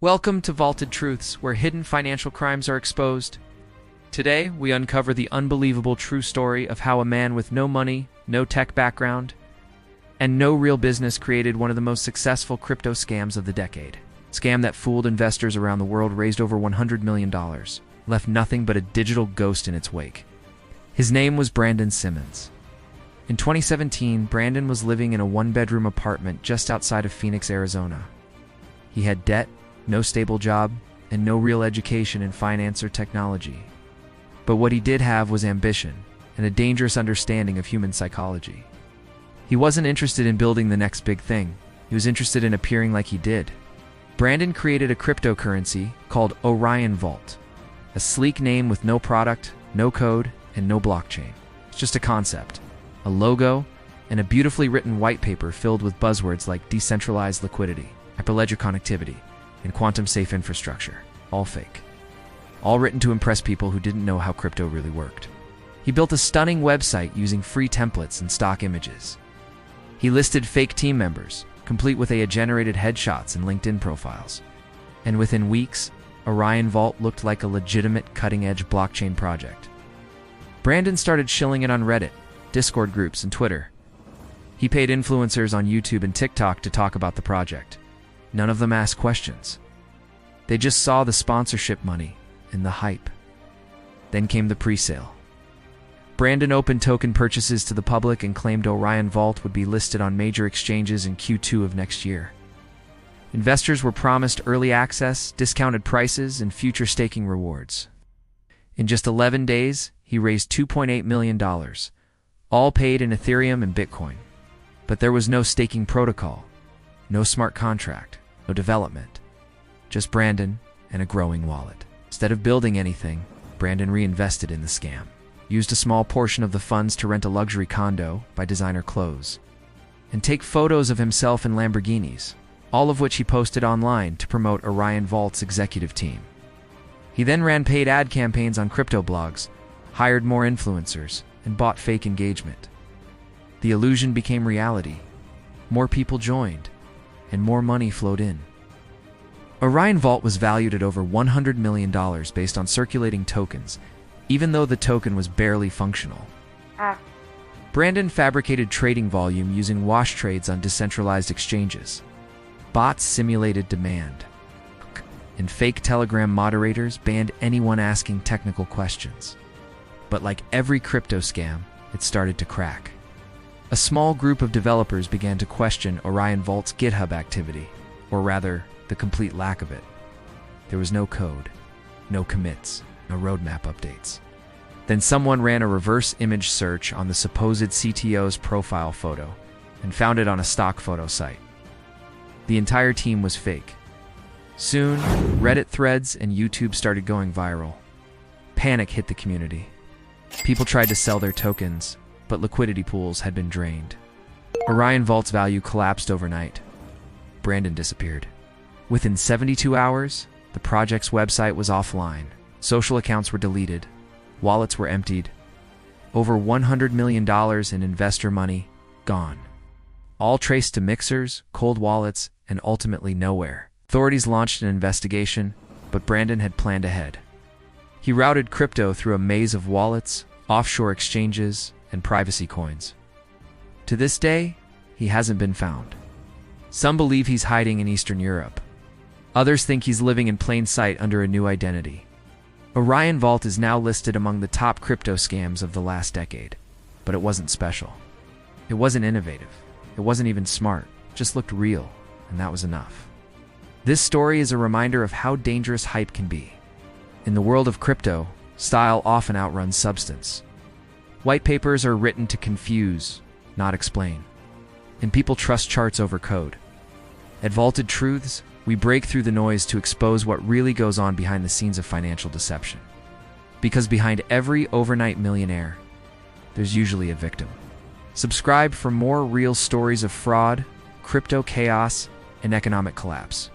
Welcome to Vaulted Truths, where hidden financial crimes are exposed. Today, we uncover the unbelievable true story of how a man with no money, no tech background, and no real business created one of the most successful crypto scams of the decade. Scam that fooled investors around the world, raised over $100 million, left nothing but a digital ghost in its wake. His name was Brandon Simmons. In 2017, Brandon was living in a one-bedroom apartment just outside of Phoenix, Arizona. He had debt, no stable job, and no real education in finance or technology. But what he did have was ambition and a dangerous understanding of human psychology. He wasn't interested in building the next big thing. He was interested in appearing like he did. Brandon created a cryptocurrency called Orion Vault, a sleek name with no product, no code, and no blockchain. It's just a concept, a logo, and a beautifully written white paper filled with buzzwords like decentralized liquidity, hyperledger connectivity, and quantum-safe infrastructure, all fake. All written to impress people who didn't know how crypto really worked. He built a stunning website using free templates and stock images. He listed fake team members, complete with AI-generated headshots and LinkedIn profiles. And within weeks, Orion Vault looked like a legitimate cutting-edge blockchain project. Brandon started shilling it on Reddit, Discord groups, and Twitter. He paid influencers on YouTube and TikTok to talk about the project. None of them asked questions. They just saw the sponsorship money and the hype. Then came the pre-sale. Brandon opened token purchases to the public and claimed Orion Vault would be listed on major exchanges in Q2 of next year. Investors were promised early access, discounted prices, and future staking rewards. In just 11 days, he raised $2.8 million, all paid in Ethereum and Bitcoin. But there was no staking protocol, no smart contract, no development, just Brandon and a growing wallet. Instead of building anything, Brandon reinvested in the scam, used a small portion of the funds to rent a luxury condo, buy designer clothes, and take photos of himself in Lamborghinis, all of which he posted online to promote Orion Vault's executive team. He then ran paid ad campaigns on crypto blogs, hired more influencers, and bought fake engagement. The illusion became reality. More people joined, and more money flowed in. Orion Vault was valued at over $100 million based on circulating tokens, even though the token was barely functional. Brandon fabricated trading volume using wash trades on decentralized exchanges. Bots simulated demand, and fake Telegram moderators banned anyone asking technical questions. But like every crypto scam, it started to crack. A small group of developers began to question Orion Vault's GitHub activity, or rather, the complete lack of it. There was no code, no commits, no roadmap updates. Then someone ran a reverse image search on the supposed CTO's profile photo and found it on a stock photo site. The entire team was fake. Soon, Reddit threads and YouTube started going viral. Panic hit the community. People tried to sell their tokens, but liquidity pools had been drained. Orion Vault's value collapsed overnight. Brandon disappeared. Within 72 hours, the project's website was offline. Social accounts were deleted. Wallets were emptied. Over $100 million in investor money gone. All traced to mixers, cold wallets, and ultimately nowhere. Authorities launched an investigation, but Brandon had planned ahead. He routed crypto through a maze of wallets, offshore exchanges, and privacy coins. To this day, he hasn't been found. Some believe he's hiding in Eastern Europe. Others think he's living in plain sight under a new identity. Orion Vault is now listed among the top crypto scams of the last decade. But it wasn't special. It wasn't innovative. It wasn't even smart. It just looked real, and that was enough. This story is a reminder of how dangerous hype can be. In the world of crypto, style often outruns substance. White papers are written to confuse, not explain. And people trust charts over code. At Vaulted Truths, we break through the noise to expose what really goes on behind the scenes of financial deception. Because behind every overnight millionaire, there's usually a victim. Subscribe for more real stories of fraud, crypto chaos, and economic collapse.